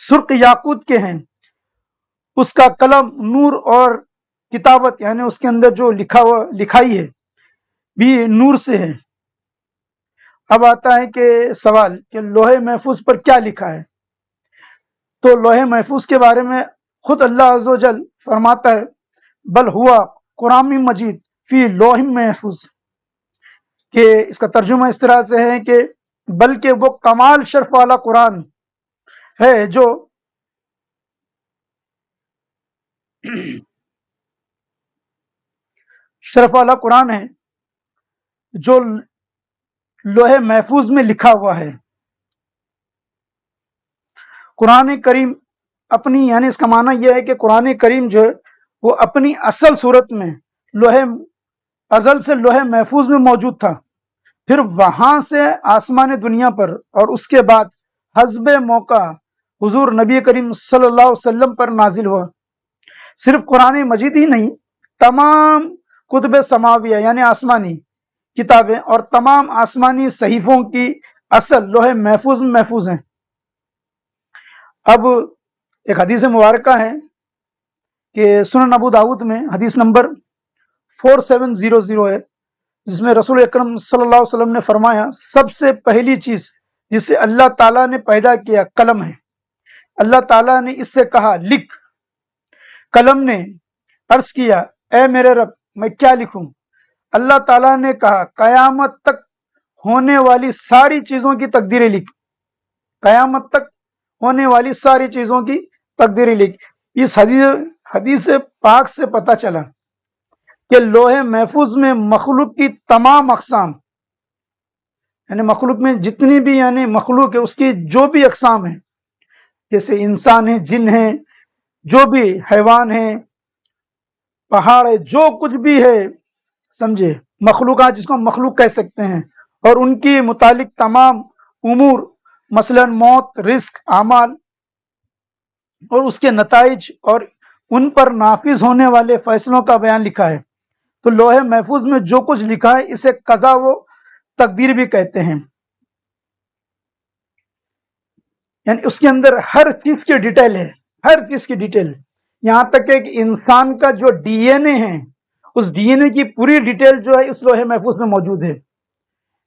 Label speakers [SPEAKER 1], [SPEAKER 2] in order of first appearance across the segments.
[SPEAKER 1] سرخ یاقوت کے ہیں، اس کا قلم نور اور کتابت یعنی اس کے اندر جو لکھائی ہے بھی نور سے ہے۔ اب آتا ہے کہ سوال کہ لوح محفوظ پر کیا لکھا ہے؟ تو لوح محفوظ کے بارے میں خود اللہ عز و جل فرماتا ہے بل ہوا قرآن مجید فی لوح محفوظ، کہ اس کا ترجمہ اس طرح سے ہے کہ بلکہ وہ کمال شرف والا قرآن ہے جو شرف والا قرآن ہے جو لوح محفوظ میں لکھا ہوا ہے۔ قرآن کریم اپنی یعنی اس کا معنی یہ ہے کہ قرآن کریم جو ہے وہ اپنی اصل صورت میں لوح ازل سے لوح محفوظ میں موجود تھا، پھر وہاں سے آسمان دنیا پر اور اس کے بعد حسب موقع حضور نبی کریم صلی اللہ علیہ وسلم پر نازل ہوا۔ صرف قرآن مجید ہی نہیں، تمام کتب سماویہ یعنی آسمانی کتابیں اور تمام آسمانی صحیفوں کی اصل لوح محفوظ میں محفوظ ہیں۔ اب ایک حدیث مبارکہ ہے کہ سنن ابو داؤد میں حدیث نمبر 4700 ہے، جس میں رسول اکرم صلی اللہ علیہ وسلم نے فرمایا سب سے پہلی چیز جسے اللہ تعالیٰ نے پیدا کیا قلم ہے۔ اللہ تعالیٰ نے اس سے کہا لکھ۔ قلم نے عرض کیا اے میرے رب میں کیا لکھوں؟ اللہ تعالیٰ نے کہا قیامت تک ہونے والی ساری چیزوں کی تقدیریں لکھ، قیامت تک ہونے والی ساری چیزوں کی تقدیریں لکھ۔ اس حدیث پاک سے پتہ چلا کہ لوح محفوظ میں مخلوق کی تمام اقسام یعنی مخلوق میں جتنی بھی یعنی مخلوق ہے اس کی جو بھی اقسام ہیں، جیسے انسان ہیں، جن ہیں، جو بھی حیوان ہیں، پہاڑ ہے، جو کچھ بھی ہے سمجھے مخلوقات جس کو ہم مخلوق کہہ سکتے ہیں، اور ان کی متعلق تمام امور مثلا موت، رزق، اعمال اور اس کے نتائج اور ان پر نافذ ہونے والے فیصلوں کا بیان لکھا ہے۔ تو لوح محفوظ میں جو کچھ لکھا ہے اسے قضا و تقدیر بھی کہتے ہیں، یعنی اس کے اندر ہر چیز کی ڈیٹیل ہے، ہر چیز کی ڈیٹیل، یہاں تک کہ انسان کا جو ڈی این اے ہے اس ڈی این اے کی پوری ڈیٹیل جو ہے اس لوح محفوظ میں موجود ہے۔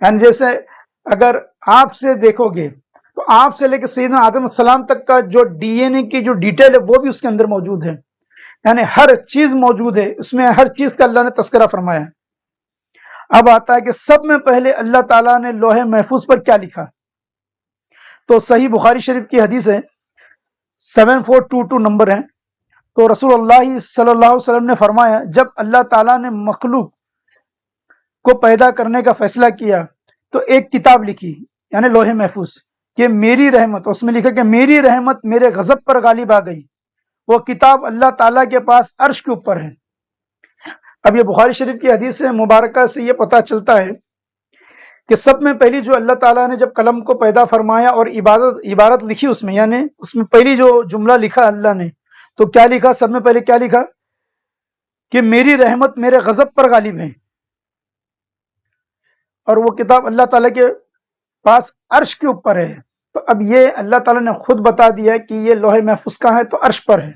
[SPEAKER 1] یعنی جیسے اگر آپ سے دیکھو گے تو آپ سے لے کے سیدنا آدم السلام تک کا جو ڈی این اے کی جو ڈیٹیل ہے وہ بھی اس کے اندر موجود ہے، یعنی ہر چیز موجود ہے اس میں، ہر چیز کا اللہ نے تذکرہ فرمایا ہے۔ اب آتا ہے کہ سب میں پہلے اللہ تعالیٰ نے لوح محفوظ پر کیا لکھا؟ تو صحیح بخاری شریف کی حدیث ہے 7422 نمبر ہے، تو رسول اللہ صلی اللہ علیہ وسلم نے فرمایا جب اللہ تعالیٰ نے مخلوق کو پیدا کرنے کا فیصلہ کیا تو ایک کتاب لکھی یعنی لوح محفوظ کہ میری رحمت، اس میں لکھا کہ میری رحمت میرے غضب پر غالب آ گئی، وہ کتاب اللہ تعالیٰ کے پاس عرش کے اوپر ہے۔ اب یہ بخاری شریف کی حدیث مبارکہ سے یہ پتہ چلتا ہے کہ سب میں پہلی جو اللہ تعالیٰ نے جب قلم کو پیدا فرمایا اور عبارت لکھی اس میں، یعنی اس میں پہلی جو جملہ لکھا اللہ نے، تو کیا لکھا؟ سب میں پہلے کیا لکھا کہ میری رحمت میرے غضب پر غالب ہے، اور وہ کتاب اللہ تعالیٰ کے پاس عرش کے اوپر ہے۔ تو اب یہ اللہ تعالیٰ نے خود بتا دیا کہ یہ لوح محفوظ کہاں ہے؟ تو عرش پر ہے۔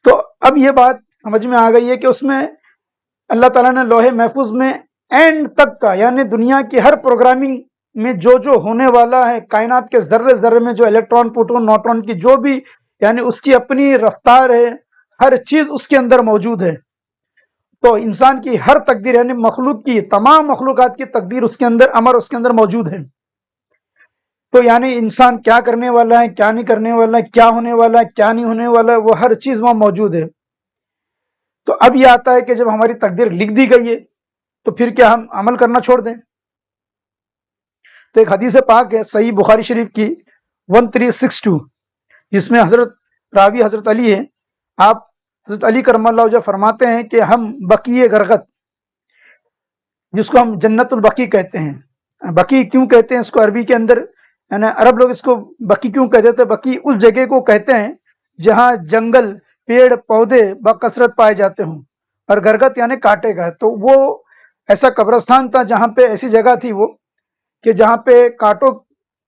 [SPEAKER 1] تو اب یہ بات سمجھ میں آ گئی ہے کہ اس میں اللہ تعالیٰ نے لوح محفوظ میں اینڈ تک کا یعنی دنیا کی ہر پروگرامنگ میں جو ہونے والا ہے، کائنات کے ذرے ذرے میں جو الیکٹران، پروٹون، نیوٹرون کی جو بھی یعنی اس کی اپنی رفتار ہے، ہر چیز اس کے اندر موجود ہے۔ تو انسان کی ہر تقدیر یعنی مخلوق کی تمام مخلوقات کی تقدیر اس کے اندر، امر اس کے اندر موجود ہے۔ تو یعنی انسان کیا کرنے والا ہے، کیا نہیں کرنے والا ہے، کیا ہونے والا ہے، کیا نہیں ہونے والا ہے، وہ ہر چیز وہاں موجود ہے۔ تو اب یہ آتا ہے کہ جب ہماری تقدیر لکھ دی گئی ہے تو پھر کیا ہم عمل کرنا چھوڑ دیں؟ تو ایک حدیث پاک ہے صحیح بخاری شریف کی 1362، جس میں راوی حضرت علی ہے، آپ حضرت علی کرم اللہ وجہ فرماتے ہیں کہ ہم بقیع غرقد، جس کو ہم جنت البقیع کہتے ہیں، بقیع کیوں کہتے ہیں اس کو عربی کے اندر، یعنی عرب لوگ اس کو بقیع کیوں کہتے تھے؟ بقیع اس جگہ کو کہتے ہیں جہاں جنگل، پیڑ پودے بکثرت پائے جاتے ہوں، اور غرقد یعنی کانٹے کا۔ تو وہ ایسا قبرستان تھا جہاں پہ ایسی جگہ تھی وہ کہ جہاں پہ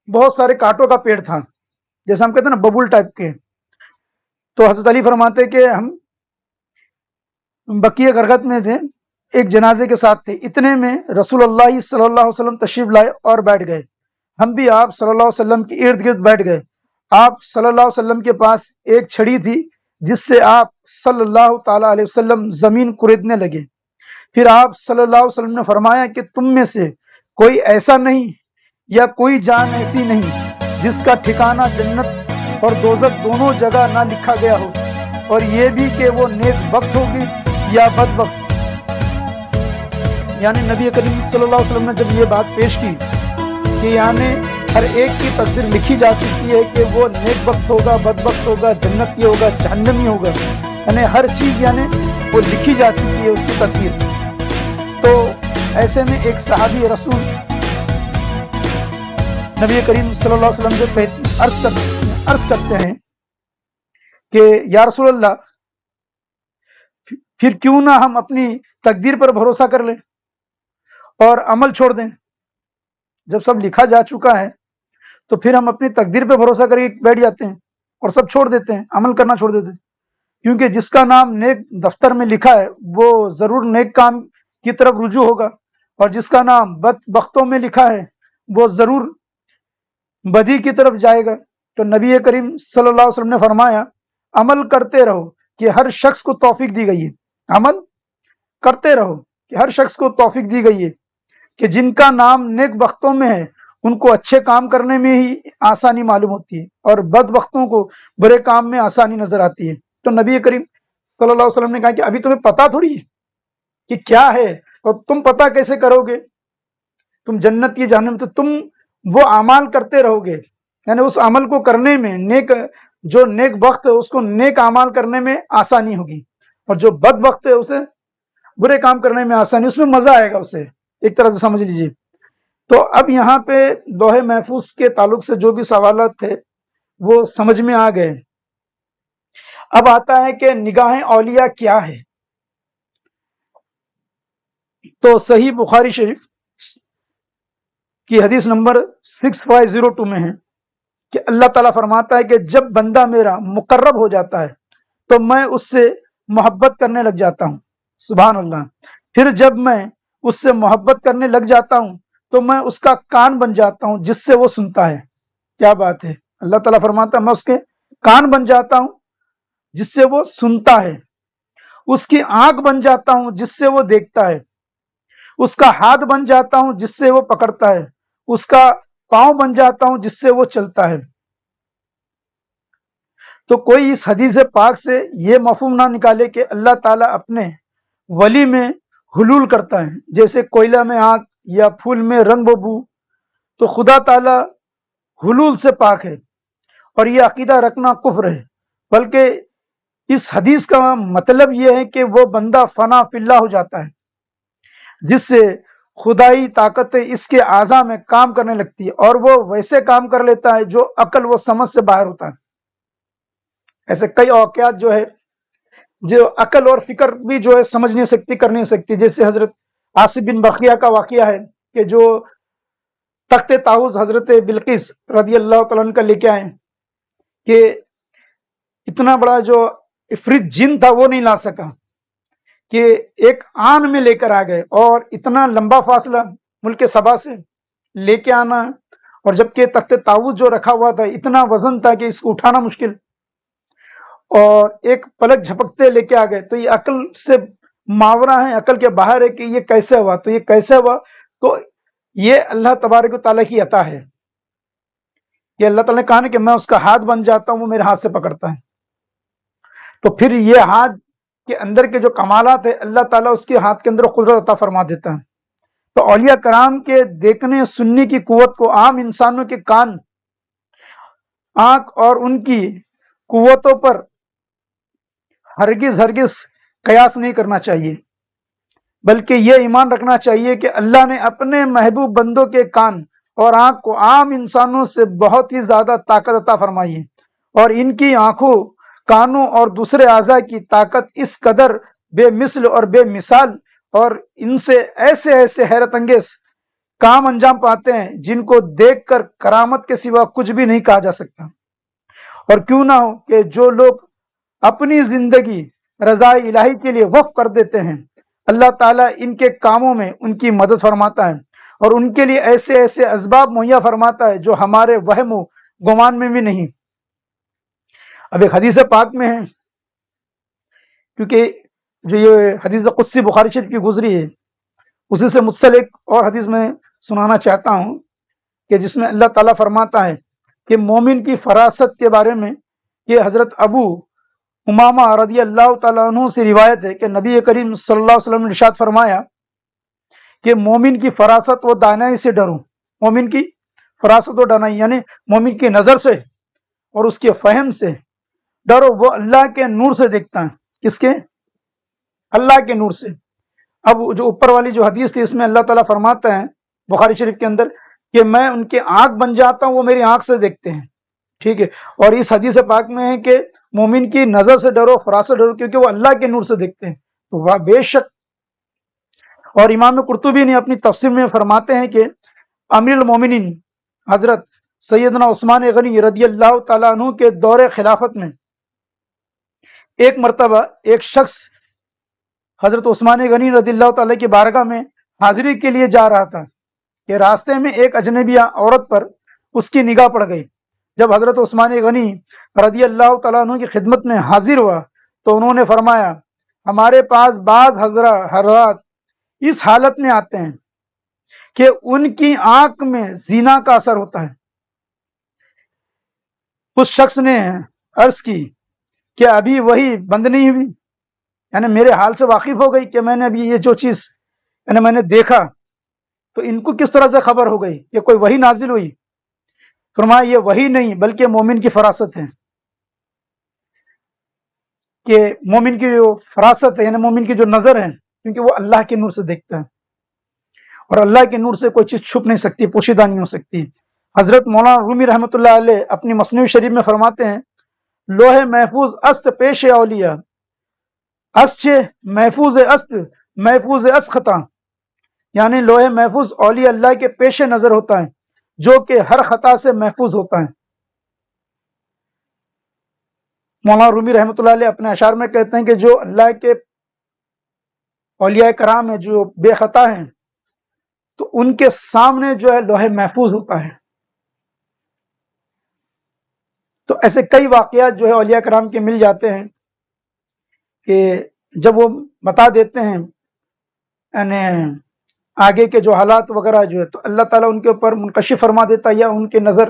[SPEAKER 1] بہت سارے کانٹوں کا پیڑ تھا، جیسے ہم کہتے ہیں نا ببول ٹائپ کے. تو حضرت علی فرماتے کہ ہم بقیہ غرقت میں تھے، ایک جنازے کے ساتھ تھے، اتنے میں رسول اللہ صلی اللہ علیہ وسلم تشریف لائے اور بیٹھ گئے. ہم بھی آپ صلی اللہ علیہ وسلم کے ارد گرد بیٹھ گئے. آپ صلی اللہ علیہ وسلم کے پاس ایک چھڑی تھی جس سے آپ صلی اللہ تعالیٰ علیہ وسلم زمین کریدنے لگے. پھر آپ صلی اللہ علیہ وسلم نے فرمایا کہ تم میں سے کوئی ایسا نہیں یا کوئی جان ایسی نہیں جس کا ٹھکانہ جنت اور دوزخ دونوں جگہ نہ لکھا گیا ہو، اور یہ بھی کہ وہ نیک بخت ہوگی یا بد بخت. یعنی نبی کریم صلی اللہ علیہ وسلم نے جب یہ بات پیش کی کہ یعنی ہر ایک کی تقدیر لکھی جا چکی ہے کہ وہ نیک بخت ہوگا، بد بخت ہوگا، جنتی ہوگا، جہنمی ہوگا، یعنی ہر چیز یعنی وہ لکھی جا چکی ہے اس کی تقدیر. تو ایسے میں ایک صحابی رسول نبی کریم صلی اللہ علیہ وسلم سے عرض کرتے ہیں کہ یا رسول اللہ، پھر کیوں نہ ہم اپنی تقدیر پر بھروسہ کر لیں اور عمل چھوڑ دیں. جب سب لکھا جا چکا ہے تو پھر ہم اپنی تقدیر پہ بھروسہ کر کے بیٹھ جاتے ہیں اور سب چھوڑ دیتے ہیں، عمل کرنا چھوڑ دیتے ہیں. کیونکہ جس کا نام نیک دفتر میں لکھا ہے وہ ضرور نیک کام کی طرف رجوع ہوگا، اور جس کا نام بد بختوں میں لکھا ہے وہ ضرور بدی کی طرف جائے گا. تو نبی کریم صلی اللہ علیہ وسلم نے فرمایا عمل کرتے رہو کہ ہر شخص کو توفیق دی گئی ہے. عمل کرتے رہو کہ ہر شخص کو توفیق دی گئی ہے کہ جن کا نام نیک بختوں میں ہے ان کو اچھے کام کرنے میں ہی آسانی معلوم ہوتی ہے، اور بد بختوں کو برے کام میں آسانی نظر آتی ہے. تو نبی کریم صلی اللہ علیہ وسلم نے کہا کہ ابھی تمہیں پتا تھوڑی ہے کہ کیا ہے، اور تم پتا کیسے کرو گے؟ تم جنت کی جہنم، تو تم وہ اعمال کرتے رہو گے، یعنی اس عمل کو کرنے میں جو نیک بخت ہے اس کو نیک اعمال کرنے میں آسانی ہوگی، اور جو بد بخت ہے اسے برے کام کرنے میں آسانی، اس میں مزہ آئے گا اسے، ایک طرح سے سمجھ لیجیے. تو اب یہاں پہ لوح محفوظ کے تعلق سے جو بھی سوالات تھے وہ سمجھ میں آ گئے. اب آتا ہے کہ نگاہ اولیاء کیا ہے. تو صحیح بخاری شریف کی حدیث نمبر 6502 میں ہے کہ اللہ تعالیٰ فرماتا ہے کہ جب بندہ میرا مقرب ہو جاتا ہے تو میں اس سے محبت کرنے لگ جاتا ہوں. سبحان اللہ. پھر جب میں اس سے محبت کرنے لگ جاتا ہوں تو میں اس کا کان بن جاتا ہوں جس سے وہ سنتا ہے. کیا بات ہے. اللہ تعالیٰ فرماتا ہے میں اس کے کان بن جاتا ہوں جس سے وہ سنتا ہے، اس کی آنکھ بن جاتا ہوں جس سے وہ دیکھتا ہے، اس کا ہاتھ بن جاتا ہوں جس سے وہ پکڑتا ہے، اس کا پاؤں بن جاتا ہوں جس سے وہ چلتا ہے. تو کوئی اس حدیث پاک سے یہ مفہوم نہ نکالے کہ اللہ تعالیٰ اپنے ولی میں حلول کرتا ہے، جیسے کوئلہ میں آگ یا پھول میں رنگ و بو. تو خدا تعالیٰ حلول سے پاک ہے، اور یہ عقیدہ رکھنا کفر ہے. بلکہ اس حدیث کا مطلب یہ ہے کہ وہ بندہ فنا فی اللہ ہو جاتا ہے جس سے خدائی طاقت اس کے اعضاء میں کام کرنے لگتی ہے، اور وہ ویسے کام کر لیتا ہے جو عقل و سمجھ سے باہر ہوتا ہے. ایسے کئی واقعات جو ہے جو عقل اور فکر بھی جو ہے سمجھ نہیں سکتی، کر نہیں سکتی. جیسے حضرت آصف بن بخیہ کا واقعہ ہے کہ جو تخت طاؤس حضرت بلقیس رضی اللہ تعالیٰ عنہ کا لے کے آئے کہ اتنا بڑا جو عفریت جن تھا وہ نہیں لا سکا، کہ ایک آن میں لے کر آ گئے، اور اتنا لمبا فاصلہ ملک سبا سے لے کے آنا، اور جبکہ تخت طاؤس جو رکھا ہوا تھا اتنا وزن تھا کہ اس کو اٹھانا مشکل، اور ایک پلک جھپکتے لے کے آ گئے. تو یہ عقل سے ماورا ہے، عقل کے باہر ہے کہ یہ کیسے ہوا. تو یہ کیسے ہوا؟ تو یہ اللہ تبارک و تعالیٰ کی عطا ہے کہ اللہ تعالیٰ نے کہا نا کہ میں اس کا ہاتھ بن جاتا ہوں، وہ میرے ہاتھ سے پکڑتا ہے. تو پھر یہ ہاتھ کے اندر کے جو کمالات ہے اللہ تعالیٰ اس کے ہاتھ کے اندر قدرت عطا فرما دیتا ہے. تو اولیاء کرام کے دیکھنے سننے کی قوت کو عام انسانوں کے کان، آنکھ اور ان کی قوتوں پر ہرگز قیاس نہیں کرنا چاہیے، بلکہ یہ ایمان رکھنا چاہیے کہ اللہ نے اپنے محبوب بندوں کے کان اور آنکھ کو عام انسانوں سے بہت ہی زیادہ طاقت عطا فرمائی ہے، اور ان کی آنکھوں، کانوں اور دوسرے اعضاء کی طاقت اس قدر بے مثل اور بے مثال، اور ان سے ایسے ایسے حیرت انگیز کام انجام پاتے ہیں جن کو دیکھ کر کرامت کے سوا کچھ بھی نہیں کہا جا سکتا. اور کیوں نہ ہو کہ جو لوگ اپنی زندگی رضا الہی کے لیے وقف کر دیتے ہیں، اللہ تعالیٰ ان کے کاموں میں ان کی مدد فرماتا ہے اور ان کے لیے ایسے ایسے اسباب مہیا فرماتا ہے جو ہمارے وہم و گمان میں بھی نہیں۔ اب ایک حدیث پاک میں ہے، کیونکہ جو یہ حدیث قدسی بخاری شریف کی گزری ہے، اسی سے منسلک اور حدیث میں سنانا چاہتا ہوں کہ جس میں اللہ تعالیٰ فرماتا ہے کہ مومن کی فراست کے بارے میں، یہ حضرت ابو امامہ رضی اللہ تعالیٰ عنہ سے روایت ہے کہ نبی کریم صلی اللہ علیہ وسلم نے ارشاد فرمایا کہ مومن کی فراست و دانائی سے ڈرو۔ مومن کی فراست و دانائی یعنی مومن کی نظر سے اور اس کے فہم سے ڈرو، وہ اللہ کے نور سے دیکھتا ہے۔ کس کے؟ اللہ کے نور سے۔ اب جو اوپر والی جو حدیث تھی اس میں اللہ تعالیٰ فرماتا ہے بخاری شریف کے اندر کہ میں ان کے آنکھ بن جاتا ہوں، وہ میری آنکھ سے دیکھتے ہیں، ٹھیک ہے۔ اور اس حدیث پاک میں ہے کہ مومن کی نظر سے ڈرو، فراست سے ڈرو، کیونکہ وہ اللہ کے نور سے دیکھتے ہیں۔ تو وہ بے شک، اور امام قرطبی نے اپنی تفسیر میں فرماتے ہیں کہ امیر المومنین حضرت سیدنا عثمان غنی رضی اللہ تعالیٰ عنہ کے دور خلافت میں ایک مرتبہ ایک شخص حضرت عثمان غنی رضی اللہ تعالیٰ کی بارگاہ میں حاضری کے لیے جا رہا تھا کہ راستے میں ایک اجنبی عورت پر اس کی نگاہ پڑ گئی۔ جب حضرت عثمان غنی رضی اللہ تعالیٰ عنہ کی خدمت میں حاضر ہوا تو انہوں نے فرمایا، ہمارے پاس بعض حضرات اس حالت میں آتے ہیں کہ ان کی آنکھ میں زنا کا اثر ہوتا ہے۔ اس شخص نے عرض کی کہ ابھی وہی بند نہیں ہوئی، یعنی میرے حال سے واقف ہو گئی کہ میں نے ابھی یہ جو چیز یعنی میں نے دیکھا، تو ان کو کس طرح سے خبر ہو گئی؟ یہ کوئی وحی نازل ہوئی؟ فرمایا یہ وحی نہیں بلکہ مومن کی فراست ہے، کہ مومن کی جو فراست ہے یعنی مومن کی جو نظر ہے، کیونکہ وہ اللہ کے نور سے دیکھتا ہے اور اللہ کے نور سے کوئی چیز چھپ نہیں سکتی، پوشیدہ نہیں ہو سکتی۔ حضرت مولانا رومی رحمۃ اللہ علیہ اپنی مثنوی شریف میں فرماتے ہیں، لوح محفوظ است پیش اولیاء، است محفوظ است محفوظ است خطا، یعنی لوح محفوظ اولیاء اللہ کے پیش نظر ہوتا ہے جو کہ ہر خطا سے محفوظ ہوتا ہے۔ مولانا رومی رحمۃ اللہ علیہ اپنے اشعار میں کہتے ہیں کہ جو اللہ کے اولیاء کرام ہیں جو بے خطا ہیں، تو ان کے سامنے جو ہے لوح محفوظ ہوتا ہے۔ تو ایسے کئی واقعات جو ہے اولیاء کرام کے مل جاتے ہیں کہ جب وہ بتا دیتے ہیں یعنی آگے کے جو حالات وغیرہ جو ہے، تو اللہ تعالیٰ ان کے اوپر منکشف فرما دیتا ہے یا ان کی نظر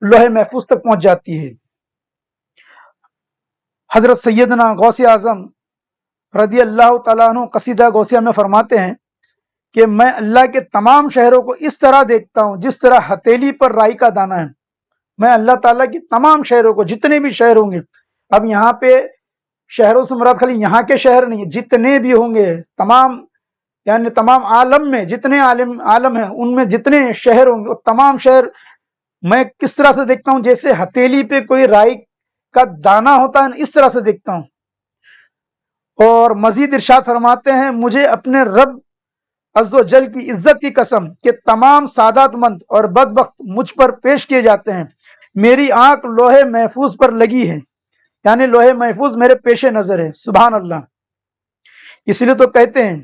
[SPEAKER 1] لوح محفوظ تک پہنچ جاتی ہے۔ حضرت سیدنا غوث اعظم رضی اللہ تعالیٰ عنہ قصیدہ غوثیہ میں فرماتے ہیں کہ میں اللہ کے تمام شہروں کو اس طرح دیکھتا ہوں جس طرح ہتھیلی پر رائی کا دانہ ہے۔ میں اللہ تعالیٰ کی تمام شہروں کو، جتنے بھی شہر ہوں گے، اب یہاں پہ شہروں سے مراد خالی یہاں کے شہر نہیں، جتنے بھی ہوں گے تمام، یعنی تمام عالم میں جتنے عالم ہیں ان میں جتنے شہر ہوں گے وہ تمام شہر میں کس طرح سے دیکھتا ہوں؟ جیسے ہتھیلی پہ کوئی رائی کا دانہ ہوتا ہے، اس طرح سے دیکھتا ہوں۔ اور مزید ارشاد فرماتے ہیں، مجھے اپنے رب عز و جل کی عزت کی قسم کہ تمام سعادت مند اور بدبخت مجھ پر پیش کیے جاتے ہیں، میری آنکھ لوح محفوظ پر لگی ہے، یعنی لوح محفوظ میرے پیش نظر ہے۔ سبحان اللہ۔ اس لیے تو کہتے ہیں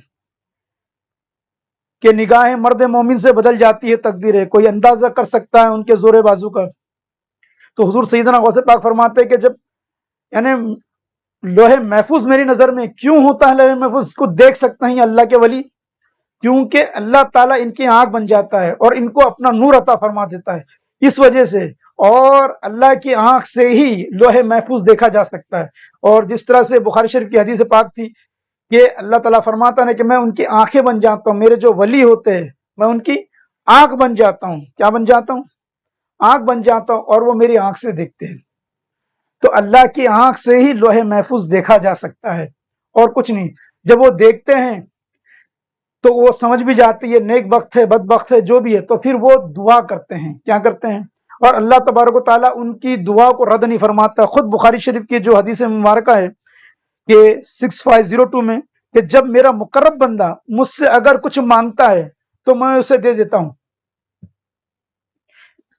[SPEAKER 1] کہ نگاہیں مرد مومن سے بدل جاتی ہے تقدیر ہے، کوئی اندازہ کر سکتا ہے ان کے زور بازو کا؟ تو حضور سیدنا غوث پاک فرماتے ہیں کہ جب یعنی لوح محفوظ میری نظر میں کیوں ہوتا ہے، لوح محفوظ کو دیکھ سکتے ہیں اللہ کے ولی، کیونکہ اللہ تعالیٰ ان کی آنکھ بن جاتا ہے اور ان کو اپنا نور عطا فرما دیتا ہے اس وجہ سے، اور اللہ کی آنکھ سے ہی لوح محفوظ دیکھا جا سکتا ہے۔ اور جس طرح سے بخاری شریف کی حدیث پاک تھی کہ اللہ تعالیٰ فرماتا ہے کہ میں ان کی آنکھیں بن جاتا ہوں، میرے جو ولی ہوتے ہیں میں ان کی آنکھ بن جاتا ہوں۔ کیا بن جاتا ہوں؟ آنکھ بن جاتا ہوں، اور وہ میری آنکھ سے دیکھتے ہیں۔ تو اللہ کی آنکھ سے ہی لوح محفوظ دیکھا جا سکتا ہے اور کچھ نہیں۔ جب وہ دیکھتے ہیں تو وہ سمجھ بھی جاتی ہے نیک بخت ہے بدبخت ہے جو بھی ہے، تو پھر وہ دعا کرتے ہیں۔ کیا کرتے ہیں؟ اور اللہ تبارک و تعالیٰ ان کی دعا کو رد نہیں فرماتا۔ خود بخاری شریف کی جو حدیث مبارکہ ہے کہ 6502 میں کہ جب میرا مقرب بندہ مجھ سے اگر کچھ مانگتا ہے تو میں اسے دے دیتا ہوں۔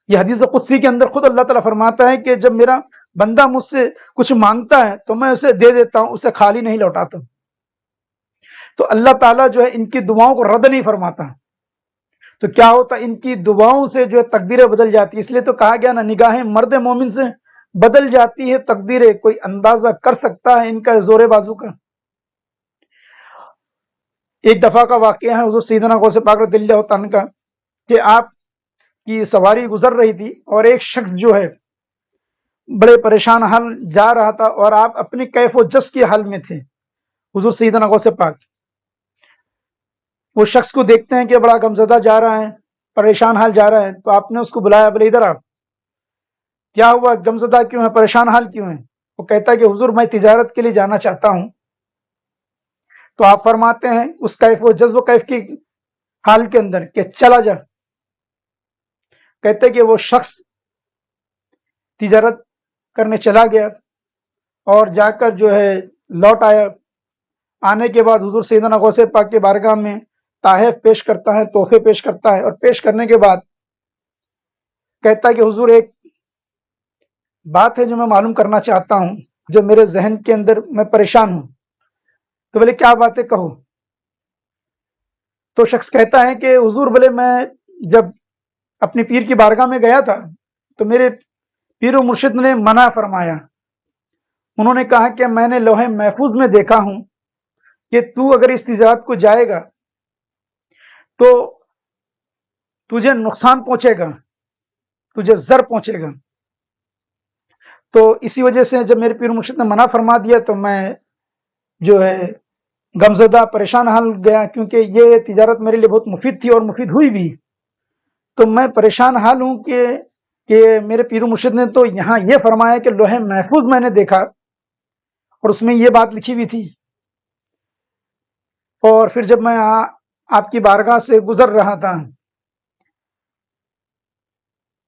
[SPEAKER 1] یہ حدیث قدسی کے اندر خود اللہ تعالیٰ فرماتا ہے کہ جب میرا بندہ مجھ سے کچھ مانگتا ہے تو میں اسے دے دیتا ہوں، اسے خالی نہیں لوٹاتا۔ تو اللہ تعالیٰ جو ہے ان کی دعاؤں کو رد نہیں فرماتا۔ تو کیا ہوتا، ان کی دعاؤں سے جو ہے تقدیریں بدل جاتی، اس لیے تو کہا گیا نا، نگاہیں مرد مومن سے بدل جاتی ہے تقدیریں، کوئی اندازہ کر سکتا ہے ان کا زور بازو کا۔ ایک دفعہ کا واقعہ ہے حضور سیدنا غوث پاک رضی اللہ تعالیٰ عنہ کا، کہ آپ کی سواری گزر رہی تھی اور ایک شخص جو ہے بڑے پریشان حال جا رہا تھا، اور آپ اپنی کیف و جس کے حال میں تھے۔ حضور سیدنا غوث پاک وہ شخص کو دیکھتے ہیں کہ بڑا غمزدہ جا رہا ہے، پریشان حال جا رہا ہے، تو آپ نے اس کو بلایا، بولے ادھر آپ، کیا ہوا، غمزدہ کیوں ہے، پریشان حال کیوں ہے؟ وہ کہتا ہے کہ حضور میں تجارت کے لیے جانا چاہتا ہوں۔ تو آپ فرماتے ہیں اس کیف و جذب و کیف کی حال کے اندر کہ چلا جا۔ کہتے کہ وہ شخص تجارت کرنے چلا گیا اور جا کر جو ہے لوٹ آیا۔ آنے کے بعد حضور سیدنا غوث پاک کے بارگاہ میں تحائف پیش کرتا ہے، تحفے پیش کرتا ہے، اور پیش کرنے کے بعد کہتا ہے کہ حضور ایک بات ہے جو میں معلوم کرنا چاہتا ہوں، جو میرے ذہن کے اندر میں پریشان ہوں۔ تو بولے کیا بات ہے، کہو۔ تو شخص کہتا ہے کہ حضور بولے میں جب اپنی پیر کی بارگاہ میں گیا تھا تو میرے پیر و مرشد نے منع فرمایا۔ انہوں نے کہا کہ میں نے لوح محفوظ میں دیکھا ہوں کہ تو اگر اس تجارت کو جائے گا تو تجھے نقصان پہنچے گا، تجھے ضر پہنچے گا۔ تو اسی وجہ سے جب میرے پیر و مرشد نے منع فرما دیا تو میں جو ہے غمزدہ پریشان حال گیا، کیونکہ یہ تجارت میرے لیے بہت مفید تھی اور مفید ہوئی بھی۔ تو میں پریشان حال ہوں کہ میرے پیر و مرشد نے تو یہاں یہ فرمایا کہ لوح محفوظ میں نے دیکھا اور اس میں یہ بات لکھی ہوئی تھی، اور پھر جب میں آپ کی بارگاہ سے گزر رہا تھا،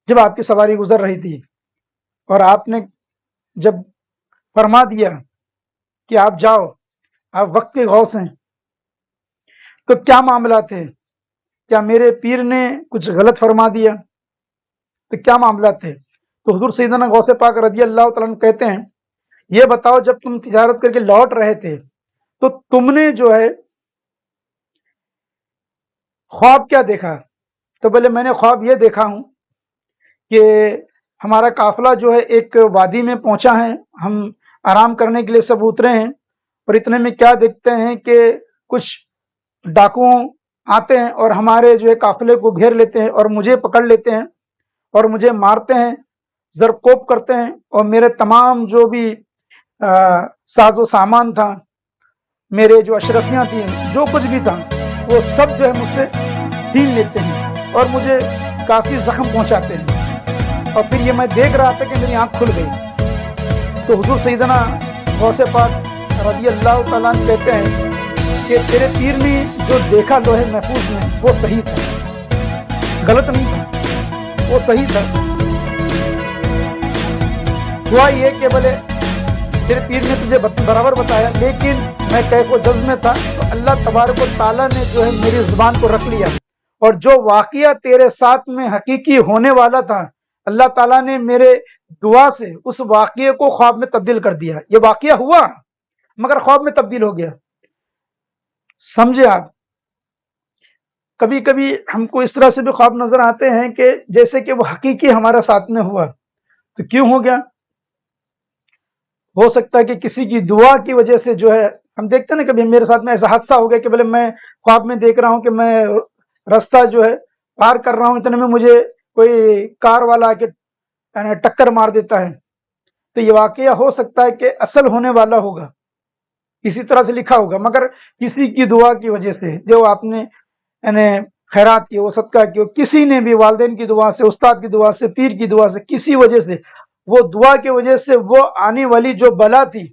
[SPEAKER 1] جب آپ کی سواری گزر رہی تھی اور آپ نے جب فرما دیا کہ آپ جاؤ، آپ وقت کے غوث ہیں، تو کیا معاملہ تھے، کیا میرے پیر نے کچھ غلط فرما دیا، تو کیا معاملہ تھے؟ تو حضور سیدنا غوث پاک رضی اللہ تعالیٰ عنہ کہتے ہیں یہ بتاؤ جب تم تجارت کر کے لوٹ رہے تھے تو تم نے جو ہے خواب کیا دیکھا؟ تو بولے میں نے خواب یہ دیکھا ہوں کہ ہمارا قافلہ جو ہے ایک وادی میں پہنچا ہے، ہم آرام کرنے کے لیے سب اترے ہیں، اور اتنے میں کیا دیکھتے ہیں کہ کچھ ڈاکوؤں آتے ہیں اور ہمارے جو ہے قافلے کو گھیر لیتے ہیں اور مجھے پکڑ لیتے ہیں اور مجھے مارتے ہیں، زرکوب کرتے ہیں، اور میرے تمام جو بھی ساز و سامان تھا، میرے جو اشرفیاں تھیں، جو کچھ بھی تھا، وہ سب جو ہے مجھ سے چھین لیتے ہیں اور مجھے کافی زخم پہنچاتے ہیں، اور پھر یہ میں دیکھ رہا تھا کہ میری آنکھ کھل گئی۔ تو حضور سیدنا غوث پاک رضی اللہ تعالیٰ عنہ کہتے ہیں کہ تیرے پیر نے جو دیکھا لوح محفوظ میں وہ صحیح تھا، غلط نہیں تھا، وہ صحیح تھا۔ ہوا یہ کہ بولے تیرے پیر نے تجھے برابر بتایا، لیکن میں کیف و جذب میں تھا، تو اللہ تبارک و تعالیٰ نے جو ہے میری زبان کو رکھ لیا، اور جو واقعہ تیرے ساتھ میں حقیقی ہونے والا تھا، اللہ تعالیٰ نے میرے دعا سے اس واقعے کو خواب میں تبدیل کر دیا۔ یہ واقعہ ہوا مگر خواب میں تبدیل ہو گیا۔ سمجھے آپ؟ کبھی کبھی ہم کو اس طرح سے بھی خواب نظر آتے ہیں کہ جیسے کہ وہ حقیقی ہمارے ساتھ میں ہوا۔ تو کیوں ہو گیا؟ ہو سکتا ہے کہ کسی کی دعا کی وجہ سے جو ہے، ہم دیکھتے ہیں نا کبھی میرے ساتھ میں ایسا حادثہ ہو گیا کہ بولے میں خواب میں دیکھ رہا ہوں کہ میں راستہ جو ہے پار کر رہا ہوں، اتنے میں مجھے کوئی کار والا آ کے ٹکر مار دیتا ہے۔ تو یہ واقعہ ہو سکتا ہے کہ اصل ہونے والا ہوگا، اسی طرح سے لکھا ہوگا، مگر کسی کی دعا کی وجہ سے، جو آپ نے خیرات کی، وہ صدقہ کی، کسی نے بھی والدین کی دعا سے، استاد کی دعا سے، پیر کی دعا سے، کسی وجہ سے، وہ دعا کی وجہ سے وہ آنے والی جو بلا تھی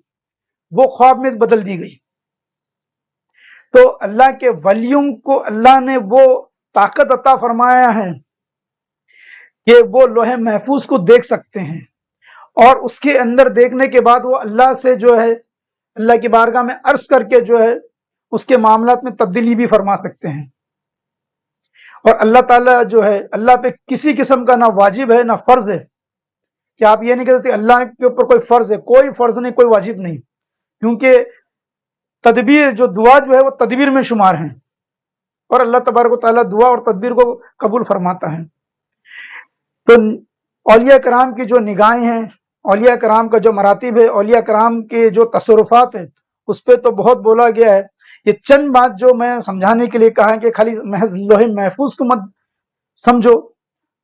[SPEAKER 1] وہ خواب میں بدل دی گئی۔ تو اللہ کے ولیوں کو اللہ نے وہ طاقت عطا فرمایا ہے کہ وہ لوح محفوظ کو دیکھ سکتے ہیں، اور اس کے اندر دیکھنے کے بعد وہ اللہ سے جو ہے اللہ کی بارگاہ میں عرض کر کے جو ہے اس کے معاملات میں تبدیلی بھی فرما سکتے ہیں۔ اور اللہ تعالیٰ جو ہے، اللہ پہ کسی قسم کا نہ واجب ہے نہ فرض ہے کہ آپ یہ نہیں کہتے اللہ کے اوپر کوئی فرض ہے، کوئی فرض نہیں، کوئی واجب نہیں، کیونکہ تدبیر جو دعا جو ہے وہ تدبیر میں شمار ہیں، اور اللہ تبارک و تعالیٰ دعا اور تدبیر کو قبول فرماتا ہے۔ تو اولیاء کرام کی جو نگاہیں ہیں، اولیاء کرام کا جو مراتب ہے، اولیاء کرام کے جو تصرفات ہیں، اس پہ تو بہت بولا گیا ہے۔ یہ چند بات جو میں سمجھانے کے لیے کہا ہے کہ خالی محض لوح محفوظ کو مت سمجھو،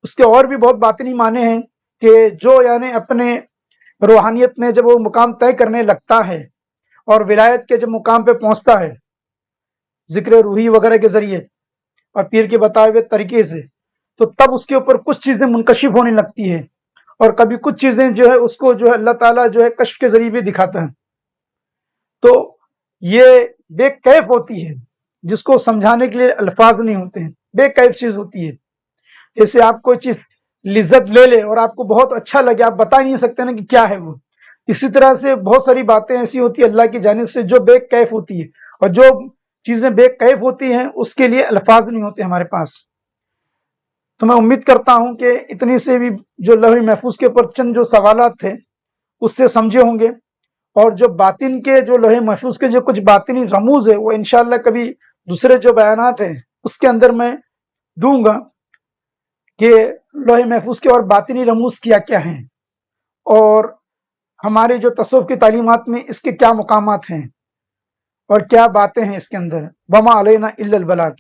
[SPEAKER 1] اس کے اور بھی بہت باطنی معنی ہیں کہ جو یعنی اپنے روحانیت میں جب وہ مقام طے کرنے لگتا ہے اور ولایت کے جب مقام پہ پہنچتا ہے ذکر روحی وغیرہ کے ذریعے اور پیر کے بتائے ہوئے طریقے سے، تو تب اس کے اوپر کچھ چیزیں منکشف ہونے لگتی ہے، اور کبھی کچھ چیزیں جو ہے اس کو جو ہے اللہ تعالیٰ جو ہے کشف کے ذریعے بھی دکھاتا ہے۔ تو یہ بے کیف ہوتی ہے، جس کو سمجھانے کے لیے الفاظ نہیں ہوتے ہیں، بے کیف چیز ہوتی ہے۔ جیسے آپ کوئی چیز لذت لے لے اور آپ کو بہت اچھا لگے، آپ بتا نہیں سکتے نا کہ کیا ہے وہ، اسی طرح سے بہت ساری باتیں ایسی ہوتی ہیں اللہ کی جانب سے جو بے کیف ہوتی ہے، اور جو چیزیں بے کیف ہوتی ہیں اس کے لیے الفاظ نہیں ہوتے ہمارے پاس۔ تو میں امید کرتا ہوں کہ اتنی سے بھی جو لوح محفوظ کے اوپر چند جو سوالات تھے اس سے سمجھے ہوں گے، اور جو باطن کے جو لوح محفوظ کے جو کچھ باطنی رموز ہے وہ انشاءاللہ کبھی دوسرے جو بیانات ہیں اس کے اندر میں دوں گا کہ لوح محفوظ کے اور باطنی رموز کیا کیا ہیں، اور ہماری جو تصوف کی تعلیمات میں اس کے کیا مقامات ہیں اور کیا باتیں ہیں اس کے اندر۔ وما علینا الا البلاغ۔